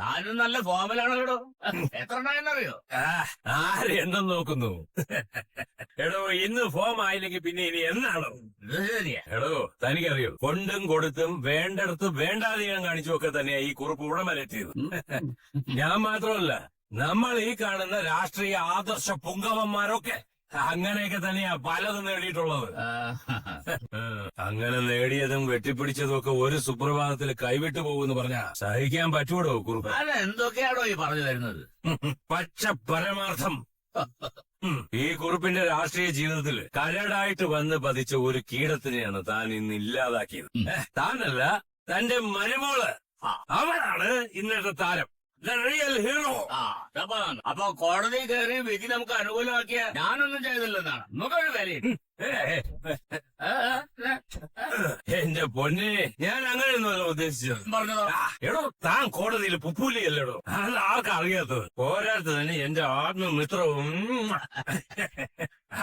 താനും നല്ല ഫോമിലാണല്ലോ. എത്ര ഉണ്ടായെന്നറിയോ? ആരെണ്ണം നോക്കുന്നു? എടോ, ഇന്ന് ഫോം ആയില്ലെങ്കിൽ പിന്നെ ഇനി എന്നാണോ? ശരിയാ. എടോ, തനിക്കറിയോ, കൊണ്ടും കൊടുത്തും വേണ്ടടുത്ത് വേണ്ടാധികം കാണിച്ചുമൊക്കെ തന്നെയാ ഈ കുറിപ്പ് ഉടമലെത്തിയത്. ഞാൻ മാത്രമല്ല, നമ്മൾ ഈ കാണുന്ന രാഷ്ട്രീയ ആദർശ പുങ്കവന്മാരൊക്കെ അങ്ങനെയൊക്കെ തന്നെയാ പലതും നേടിയിട്ടുള്ളത്. അങ്ങനെ നേടിയതും വെട്ടിപ്പിടിച്ചതും ഒക്കെ ഒരു സുപ്രഭാതത്തിൽ കൈവിട്ടു പോകുമെന്ന് പറഞ്ഞാ സഹിക്കാൻ പറ്റൂടോ കുറുപ്പ്? എന്തൊക്കെയാണോ ഈ പറഞ്ഞു തരുന്നത്? പച്ച പരമാർത്ഥം. ഈ കുറിപ്പിന്റെ രാഷ്ട്രീയ ജീവിതത്തിൽ കരടായിട്ട് വന്ന് പതിച്ച ഒരു കീടത്തിനെയാണ് താൻ ഇന്ന് ഇല്ലാതാക്കിയത്. താനല്ല, തന്റെ മരുമോള്. അവരാണ് ഇന്നത്തെ താരം, റിയൽ ഹീറോ. അപ്പൊ കോടതി കയറി വിധി നമുക്ക് അനുകൂലമാക്കിയ ഞാനൊന്നും ചെയ്തില്ലെന്നാണ് നമുക്കൊരു വിലയും. എന്റെ പൊന്നെ, ഞാൻ അങ്ങനെയൊന്നുമല്ല ഉദ്ദേശിച്ചത്. പറഞ്ഞതോ? എടോ, താൻ കോടതിയിൽ പുപ്പൂലിയല്ലടോ. അത് ആർക്കറിയാത്തത്. പോരാത്തതിന് എന്റെ ആത്മമിത്രവും.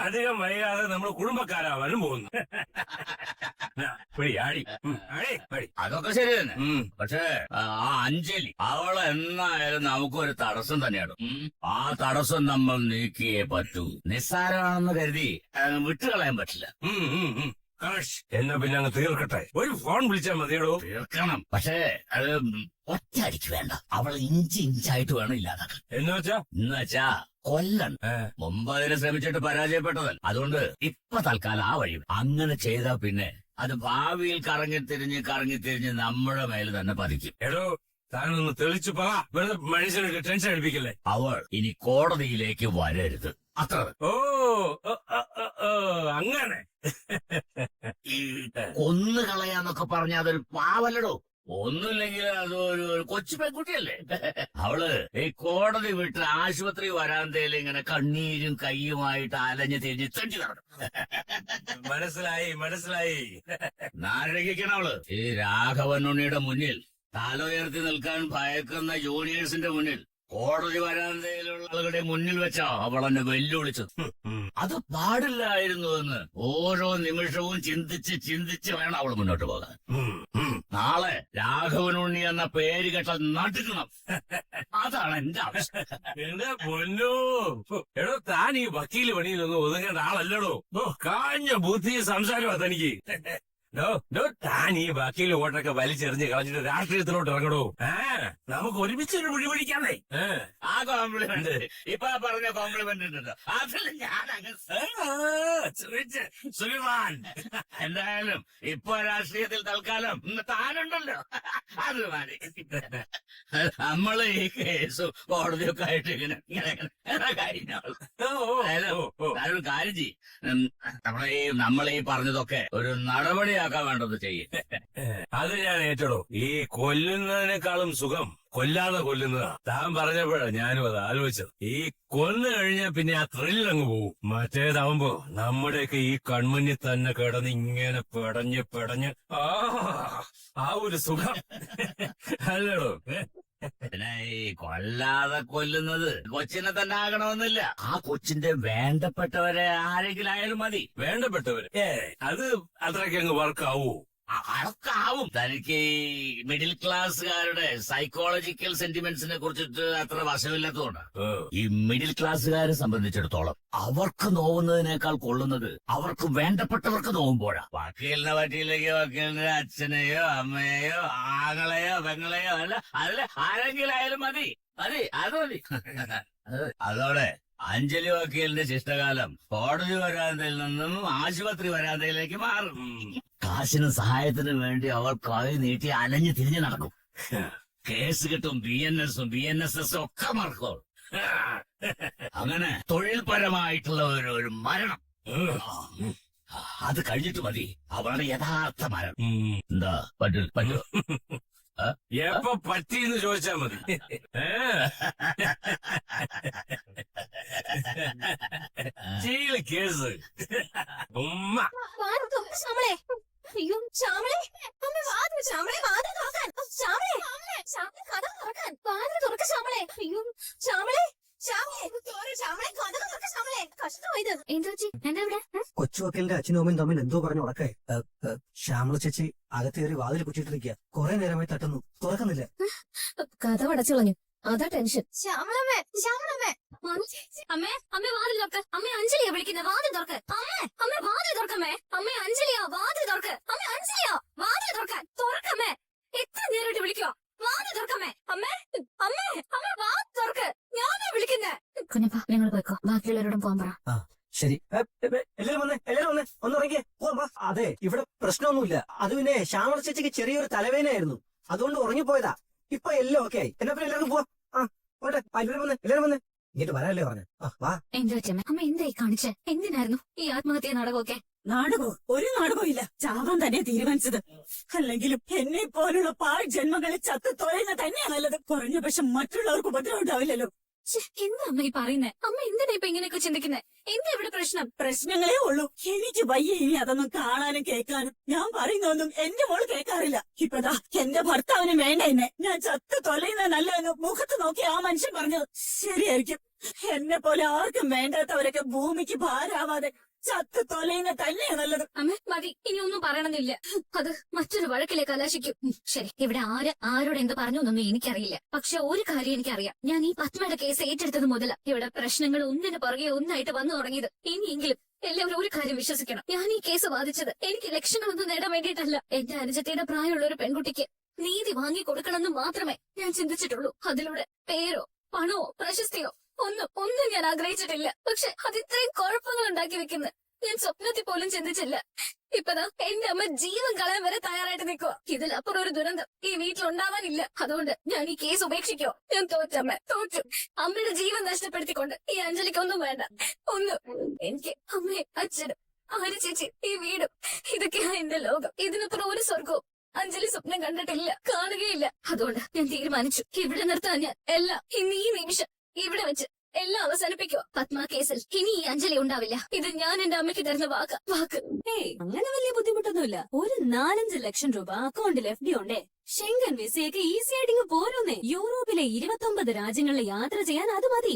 അധികം വൈകാതെ നമ്മൾ കുടുംബക്കാരാവാനും പോകുന്നു. അതൊക്കെ ശരി തന്നെ. പക്ഷേ ആ അഞ്ജലി, അവളെ എന്നായാലും നമുക്കൊരു തടസ്സം തന്നെയാണ്. ആ തടസ്സം നമ്മൾ നീക്കിയേ പറ്റൂ. നിസ്സാരമാണെന്ന് കരുതി വിട്ടുകളയാൻ പറ്റില്ല. എന്നാ പിന്നെ അങ്ങ് തീർക്കട്ടെ. ഒരു ഫോൺ വിളിച്ചാൽ മതിയടോ. തീർക്കണം, പക്ഷേ അത് ഒറ്റയടിക്ക് വേണ്ട. അവളെ ഇഞ്ചായിട്ട് വേണം ഇല്ലാതാക്കാൻ. എന്നുവെച്ചാ കൊല്ലം. മുമ്പ് അതിനെ ശ്രമിച്ചിട്ട് പരാജയപ്പെട്ടതല്ല. അതുകൊണ്ട് ഇപ്പൊ തൽക്കാലം ആ വഴി. അങ്ങനെ ചെയ്താ പിന്നെ അത് ഭാവിയിൽ കറങ്ങിത്തിരിഞ്ഞ് നമ്മുടെ മേല് തന്നെ പതിക്കും. എടോ, താനൊന്ന് തെളിച്ചു പറ. വെറുതെ മനുഷ്യനൊക്കെ ടെൻഷൻ അടിപ്പിക്കല്ലേ. അവൾ ഇനി കോടതിയിലേക്ക് വരരുത്, അത്ര. ഓ, അങ്ങനെ. കൊന്നു കളയാന്നൊക്കെ പറഞ്ഞ അതൊരു പാവല്ലടോ. ഒന്നുമില്ലെങ്കിൽ അതൊരു കൊച്ചു പെൺകുട്ടിയല്ലേ. അവള് ഈ കോടതി വിട്ട് ആശുപത്രി വരാന്തയിൽ ഇങ്ങനെ കണ്ണീരും കയ്യുമായിട്ട് അലഞ്ഞു തിരിഞ്ഞ് തെണ്ടി നടന്നു. മനസ്സിലായി. നാരകിക്കണം അവള്. ഈ രാഘവനുണ്ണിയുടെ മുന്നിൽ തലയുയർത്തി നിൽക്കാൻ ഭയക്കുന്ന ജൂനിയേഴ്സിന്റെ മുന്നിൽ, കോടതി വരാന്തയിലുള്ള ആളുകളുടെ മുന്നിൽ വെച്ചാ അവളെന്നെ വെല്ലുവിളിച്ചത്. അത് പാടില്ലായിരുന്നുവെന്ന് ഓരോ നിമിഷവും ചിന്തിച്ച് വേണം അവൾ മുന്നോട്ട് പോകാൻ. നാളെ രാഘവനുണ്ണി എന്ന പേര് കേട്ട നടുക്കണം. അതാണ് എന്റെ ആവശ്യം. എന്റെ പൊന്നോ, എടോ, താൻ ഈ വക്കീല് പണിയിലൊന്നും ഒതുങ്ങേണ്ട ആളല്ലടോ. കാഞ്ഞ ബുദ്ധി സംസാരമാ തനിക്ക്. താൻ ഈ വക്കീല് വോട്ടൊക്കെ വലിച്ചെറിഞ്ഞ് കളഞ്ഞിട്ട് രാഷ്ട്രീയത്തിലോട്ട് ഇറങ്ങടോ. നമുക്ക് ഒരുമിച്ചൊരു പിടി പിടിക്കാന്നേ. ആ കോംപ്ലിമെന്റ് ഇപ്പൊ പറഞ്ഞ കോംപ്ലിമെന്റ് ഉണ്ടല്ലോ, അതിൽ ഞാൻ സുലൈമാൻ. എന്തായാലും ഇപ്പൊ രാഷ്ട്രീയത്തിൽ തൽക്കാലം താനുണ്ടല്ലോ, അത് മതി. നമ്മള് ഈ കേസ് കോടതിയൊക്കെ ആയിട്ട് ഇങ്ങനെ കാര്യം ചെയ്യും. നമ്മളീ പറഞ്ഞതൊക്കെ ഒരു നടപടിയാക്കാൻ വേണ്ടത് ചെയ്യും. അത് ഞാൻ ഏറ്റടോ. ഈ കൊല്ലുന്നതിനേക്കാളും സുഖം കൊല്ലാതെ കൊല്ലുന്നതാ. താൻ പറഞ്ഞപ്പോഴാ ഞാനും അത് ആലോചിച്ചത്. ഈ കൊന്നു കഴിഞ്ഞാൽ പിന്നെ ആ ത്രില്ലങ്ങ് പോവും. മറ്റേതാവുമ്പോ നമ്മുടെയൊക്കെ ഈ കൺമുന്നിൽ തന്നെ കിടന്ന് ഇങ്ങനെ പെടഞ്ഞ് ആ ഒരു സുഖം അല്ലടോ. പിന്നെ ഈ കൊല്ലാതെ കൊല്ലുന്നത് കൊച്ചിനെ തന്നെ ആകണമെന്നില്ല. ആ കൊച്ചിന്റെ വേണ്ടപ്പെട്ടവരെ ആരെങ്കിലും ആയാലും മതി. വേണ്ടപ്പെട്ടവര് അത് അത്രയ്ക്ക് അങ്ങ് വർക്കാവൂ? അതൊക്കെ ആവും. തനിക്ക് ഈ മിഡിൽ ക്ലാസ്സുകാരുടെ സൈക്കോളജിക്കൽ സെന്റിമെന്റ്സിനെ കുറിച്ചിട്ട് അത്ര വശമില്ലാത്തതുകൊണ്ട് ഈ മിഡിൽ ക്ലാസ്സുകാരെ സംബന്ധിച്ചിടത്തോളം അവർക്ക് നോവുന്നതിനേക്കാൾ കൊള്ളുന്നത് അവർക്ക് വേണ്ടപ്പെട്ടവർക്ക് നോവുമ്പോഴാ. വക്കീലിനെ പറ്റിയില്ലെങ്കിൽ വക്കീലിന്റെ അച്ഛനെയോ അമ്മയെയോ ആങ്ങളെയോ പെങ്ങളെയോ അല്ല അതിൽ ആരെങ്കിലും ആയാലും മതി. അത് മതി. അതോടെ അഞ്ജലി വക്കീലിന്റെ ശിഷ്ടകാലം കോടതി വരാന്തയിൽ നിന്നും ആശുപത്രി വരാന്തയിലേക്ക് മാറും. കാശിനും സഹായത്തിനും വേണ്ടി അവർ കൈ നീട്ടി അലഞ്ഞു തിരിഞ്ഞു നടക്കും. കേസ് കിട്ടും, BNS ഒക്കെ മറക്കും. അങ്ങനെ തൊഴിൽപരമായിട്ടുള്ള ഒരു മരണം, അത് കഴിഞ്ഞിട്ട് മതി അവളുടെ യഥാർത്ഥ മരണം. എന്താ പറ്റൂ? എപ്പോ പറ്റിയെന്ന് ചോദിച്ചാ മതി. ജയില് കേസ് ഉമ്മ. അയ്യോ ശ്യാമളെ, അമ്മ വാതിൽ ശ്യാമളെ, വാതിൽ തുറക്കാൻ. ശ്യാമളെ, ശ്യാമളെ കഥ തുറക്കാൻ, വാതിൽ തുറക്ക ശ്യാമളെ. അയ്യോ ശ്യാമളെ, ശ്യാമളെ കഥ തുറക്ക ശ്യാമളെ. കഷ്ടമായത്. എന്താ ഇവിടെ? കൊച്ചു കൊച്ചുവക്കലിന്റെ അച്ഛനും അമ്മയും തമ്മിൽ എന്തോ പറഞ്ഞു ഉടക്കേ ശ്യാമള ചേച്ചി അകത്തേറി വാതിൽ കുറ്റിട്ടിരിക്കുക കുറെ നേരമായി തട്ടുന്നു തുറക്കുന്നില്ല. കഥ അടച്ചു കളഞ്ഞു. അതാ ടെൻഷൻ. ശ്യാമളമ്മേ, ശ്യാമളമ്മേ. അമ്മേ, അമ്മേ വാതിൽ തുറക്ക്. അമ്മേ അഞ്ജലിയാ വിളിക്കുന്നത്. വാതിൽ തുറക്ക്. അമ്മേ, അമ്മേ വാതിൽ തുറക്കമ്മേ. അമ്മേ അഞ്ജലിയാ, വാതിൽ തുറക്ക്. അമ്മേ അഞ്ജലിയാ, വാതിൽ തുറക്കാൻ. തുറക്കമ്മേ. എത്ര നേരിട്ട് വിളിക്കുവാ. വാതിൽ തുറക്കമ്മേ. അമ്മേ, അമ്മേ, അമ്മേ വാതിൽ തുറക്ക്. ഞാനാ വിളിക്കുന്നേ. കുഞ്ഞപ്പ നിങ്ങൾ പോയിക്കോ, ബാക്കിയുള്ളവരോടും പോകാൻ പറ. ശരി. എല്ലാരും വന്നേ ഒന്ന് ഇറങ്ങിയേ പോവാം വാ. അതെ ഇവിടെ പ്രശ്നമൊന്നുമില്ല. അത് പിന്നെ ശ്യാമള ചേച്ചിക്ക് ചെറിയൊരു തലവേദനയായിരുന്നു, അതുകൊണ്ട് ഉറങ്ങിപ്പോയതാ. ഇപ്പൊ എല്ലാം ഓക്കെ ആയി. എന്നാ പിന്നെ എല്ലാവർക്കും പോവാം. പോട്ടെ, എല്ലാരും വന്നേ ഇങ്ങോട്ട് വരാനല്ലേ പറഞ്ഞു. വാ. എന്താ അച്ഛമ്മ, അമ്മ എന്തായി കാണിച്ചേ? എന്തിനായിരുന്നു ഈ ആത്മഹത്യ നാടകമൊക്കെ? നാടകവും ഒരു നാടകവും ഇല്ല, ചാവാൻ തന്നെ തീരുമാനിച്ചത്. അല്ലെങ്കിലും എന്നെ പോലുള്ള പാഴ് ജന്മങ്ങളിൽ ചത്ത് തൊഴയുന്ന തന്നെയാ നല്ലത്. കുറഞ്ഞ പക്ഷം മറ്റുള്ളവർക്ക് ഉപദ്രവം ഉണ്ടാവില്ലല്ലോ. എന്താ അമ്മ ഈ പറയുന്നേ? അമ്മ എന്തിനാ ഇപ്പൊ ഇങ്ങനെയൊക്കെ ചിന്തിക്കുന്നേ? എന്താ ഇവിടെ പ്രശ്നം? പ്രശ്നങ്ങളേ ഉള്ളൂ. എനിക്ക് വയ്യ ഇനി അതൊന്നും കാണാനും കേൾക്കാനും. ഞാൻ പറയുന്നൊന്നും എന്റെ മോള് കേൾക്കാറില്ല. ഇപ്പതാ എന്റെ ഭർത്താവിന് വേണ്ട എന്നെ. ഞാൻ ചത്ത് തൊലയുന്ന നല്ലതെന്ന് മുഖത്ത് നോക്കി ആ മനുഷ്യൻ പറഞ്ഞത് ശരിയായിരിക്കും. എന്നെ പോലെ ആർക്കും വേണ്ടാത്തവരൊക്കെ ഭൂമിക്ക് ഭാരാവാതെ ചത്ത് തൊലയുന്ന തന്നെയാ നല്ലത്. അമ്മ മതി, ഇനി ഒന്നും പറയണമെന്നില്ല. അത് മറ്റൊരു വഴക്കിലേക്ക് കലാശിക്കും. ശരി, ഇവിടെ ആരോട് എന്ത് പറഞ്ഞു എന്നൊന്നും എനിക്കറിയില്ല. പക്ഷെ ഒരു കാര്യം എനിക്കറിയാം. ഞാൻ ഈ പത്മയുടെ കേസ് ഏറ്റെടുത്തത് മുതല ഇവിടെ പ്രശ്നങ്ങൾ ഒന്നിനു പുറകെ ഒന്നായിട്ട് വന്നു തുടങ്ങിയത്. ഇനിയെങ്കിലും എല്ലാവരും ഒരു കാര്യം വിശ്വസിക്കണം. ഞാൻ ഈ കേസ് വാദിച്ചത് എനിക്ക് ലക്ഷങ്ങളൊന്നും നേടാൻ വേണ്ടിയിട്ടല്ല. എന്റെ അനുജത്തിയുടെ പ്രായമുള്ള ഒരു പെൺകുട്ടിക്ക് നീതി വാങ്ങി കൊടുക്കണമെന്ന് മാത്രമേ ഞാൻ ചിന്തിച്ചിട്ടുള്ളൂ. അതിലൂടെ പേരോ പണമോ പ്രശസ്തിയോ ഒന്നും ഞാൻ ആഗ്രഹിച്ചിട്ടില്ല. പക്ഷെ അത് ഇത്രയും കുഴപ്പങ്ങൾ ഉണ്ടാക്കി വെക്കുന്നത് ഞാൻ സ്വപ്നത്തിൽ പോലും ചിന്തിച്ചില്ല. ഇപ്പതാ എന്റെ അമ്മ ജീവൻ കളയാൻ വരെ തയ്യാറായിട്ട് നിൽക്കുക. ഇതിലപ്പുറം ഒരു ദുരന്തം ഈ വീട്ടിലുണ്ടാവാനില്ല. അതുകൊണ്ട് ഞാൻ ഈ കേസ് ഉപേക്ഷിക്കോ. ഞാൻ തോറ്റമ്മ, തോറ്റു. അമ്മയുടെ ജീവൻ നഷ്ടപ്പെടുത്തിക്കൊണ്ട് ഈ അഞ്ജലിക്ക് ഒന്നും വേണ്ട. എനിക്ക് അമ്മയും അച്ഛനും ആര് ചേച്ചി ഈ വീടും ഇതൊക്കെയാ എന്റെ ലോകം. ഇതിനപ്പുറം ഒരു സ്വർഗവും അഞ്ജലി സ്വപ്നം കണ്ടിട്ടില്ല, കാണുകയില്ല. അതുകൊണ്ട് ഞാൻ തീരുമാനിച്ചു ഇവിടെ നിർത്താൻ. ഞാൻ എല്ലാം ഇന്ന് ഈ നിമിഷം ഇവിടെ വെച്ച് എല്ലാം അവസാനിപ്പിക്കുക. പത്മ കേസിൽ ഇനി ഈ അഞ്ജലി ഉണ്ടാവില്ല. ഇത് ഞാൻ എന്റെ അമ്മയ്ക്ക് തരുന്ന വാക്ക്. അങ്ങനെ വലിയ ബുദ്ധിമുട്ടൊന്നുമില്ല. ഒരു 4-5 ലക്ഷം രൂപ അക്കൗണ്ടിൽ FD ഉണ്ടേ. ഷെങ്കൻ വിസയൊക്കെ ഈസി ആയിട്ട് പോരുന്നേ. യൂറോപ്പിലെ 29 രാജ്യങ്ങളിൽ യാത്ര ചെയ്യാൻ അത് മതി.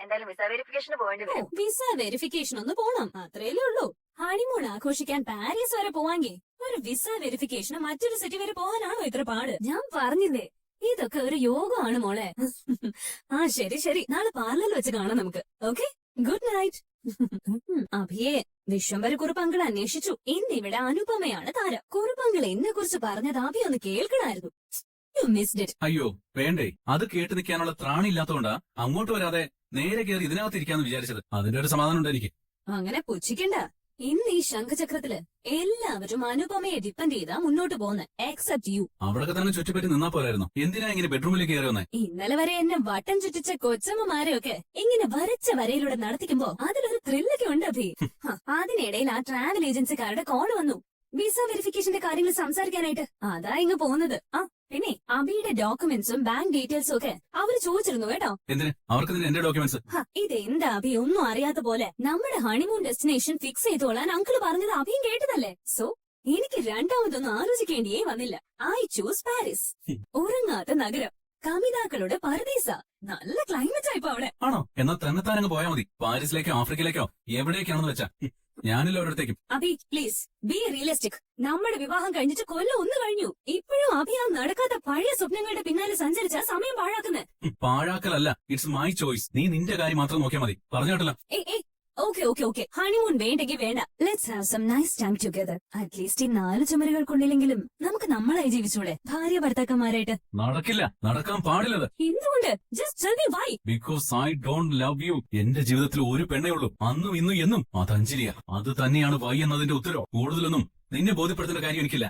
എന്തായാലും വിസ വെരിഫിക്കേഷന് പോകേണ്ടി വരും. വിസ വെരിഫിക്കേഷൻ ഒന്ന് പോണം, അത്രയല്ലേ ഉള്ളൂ. ഹണിമൂൺ ആഘോഷിക്കാൻ പാരീസ് വരെ പോവാങ്കി ഒരു വിസ വെരിഫിക്കേഷന് മറ്റൊരു സിറ്റി വരെ പോകാനാണോ ഇത്ര പാട്? ഞാൻ പറഞ്ഞില്ലേ, ഇതൊക്കെ ഒരു യോഗമാണ് മോളെ. ശരി, നാളെ പാർലറിൽ വെച്ച് കാണാം നമുക്ക്. Okay, good night. അഭിയെ വിശ്വംഭര കുറുപ്പങ്കിൾ അന്വേഷിച്ചു. ഇന്നിവിടെ അനുപമയാണ് താരം. കുറുപ്പങ്കിൾ എന്നെ കുറിച്ച് പറഞ്ഞത് അഭി ഒന്ന് കേൾക്കണായിരുന്നു. U missed it. അയ്യോ വേണ്ടേ, അത് കേട്ട് നിൽക്കാനുള്ള ത്രാണില്ലാത്തോണ്ടാ അങ്ങോട്ട് വരാതെ നേരെ കയറി ഇതിനകത്ത് ഇരിക്കാന്ന് വിചാരിച്ചത്. അതിന്റെ ഒരു സമാധാനം ഉണ്ട് എനിക്ക്. അങ്ങനെ പുച്ഛിക്കണ്ട. ഇന്ന് ഈ ശംഖചക്രത്തില് എല്ലാവരും അനുപമയെ ഡിപ്പെൻഡ് ചെയ്താ മുന്നോട്ട് പോകുന്നത്, എക്സെപ്റ്റ് യു. അവിടൊക്കെ തന്നെ ചുറ്റിപ്പറ്റി നിന്നാ പോരായിരുന്നു. എന്തിനാ ഇങ്ങനെ ബെഡ്റൂമിലേക്ക് കയറി വന്നേ? ഇന്നലെ വരെ എന്നെ വട്ടം ചുറ്റിച്ച കൊച്ചമ്മമാരെയൊക്കെ ഇങ്ങനെ വരച്ച വരയിലൂടെ നടത്തിക്കുമ്പോ അതിലൊരു ത്രില്ലൊക്കെ ഉണ്ട് അഭി. അതിനിടയിൽ ആ ട്രാവൽ ഏജൻസിക്കാരുടെ കോൾ വന്നു വിസ വെരിഫിക്കേഷന്റെ കാര്യങ്ങൾ സംസാരിക്കാനായിട്ട്. അതാ ഇങ്ങ് പോകുന്നത്. പിന്നെ അഭിയുടെ ഡോക്യുമെന്റ്സും ബാങ്ക് ഡീറ്റെയിൽസും ഒക്കെ അവര് ചോദിച്ചിരുന്നു കേട്ടോ. എന്തിന് അവർക്ക് എന്റെ ഡോക്യുമെന്റ്സ്? ഇതെന്താ അഭി ഒന്നും അറിയാത്ത പോലെ? നമ്മുടെ ഹണിമൂൺ ഡെസ്റ്റിനേഷൻ ഫിക്സ് ചെയ്തോളാൻ അങ്കിള് പറഞ്ഞത് അഭിയും കേട്ടതല്ലേ. സോ എനിക്ക് രണ്ടാമതൊന്നും ആലോചിക്കേണ്ടിയേ വന്നില്ല. I choose Paris. ഉറങ്ങാത്ത നഗരം, കമിതാക്കളുടെ പരദീസ, നല്ല ക്ലൈമറ്റ് ആയിപ്പോ അവിടെ. ആണോ? എന്നാ തന്നെത്താനങ്ങ് പോയാൽ മതി. പാരീസിലേക്കോ ആഫ്രിക്കയിലേക്കോ എവിടേക്കാണെന്ന് വെച്ചാ ഞാനില്ല ഒരിടത്തേക്കും. അഭി പ്ലീസ് ബി റിയലിസ്റ്റിക്. നമ്മുടെ വിവാഹം കഴിഞ്ഞിട്ട് കൊല്ലം 1 കഴിഞ്ഞു. ഇപ്പോഴും അഭി ആ നടക്കാത്ത പഴയ സ്വപ്നങ്ങളുടെ പിന്നാലെ സഞ്ചരിച്ച സമയം പാഴാക്കുന്നത്. പാഴാക്കലല്ല, ഇറ്റ്സ് മൈ ചോയ്സ്. നീ നിന്റെ കാര്യം മാത്രം നോക്കിയാൽ മതി. പറഞ്ഞു കേട്ടല്ലോ. ഓക്കെ ഹണിമൂൺ വേണ്ടെങ്കിൽ വേണ്ട. Let's have some nice time together. At least ഈ 4 ചുമരുകൾക്കുള്ളിലെങ്കിലും നമുക്ക് നമ്മളായി ജീവിച്ചൂടെ, ഭാര്യ ഭർത്താക്കന്മാരായിട്ട്? നടക്കില്ല, നടക്കാൻ പാടില്ലത്. എന്തുകൊണ്ട്? Just tell me why. Because I don't love you. എന്റെ ജീവിതത്തിൽ ഒരു പെണ്ണേ ഉള്ളൂ, അന്നും ഇന്നും എന്നും. അത് അഞ്ജലിയ. അത് തന്നെയാണ് വൈ എന്നതിന്റെ ഉത്തരവ്. കൂടുതലൊന്നും നിന്നെ ബോധ്യപ്പെടുത്തേണ്ട കാര്യം എനിക്കില്ല.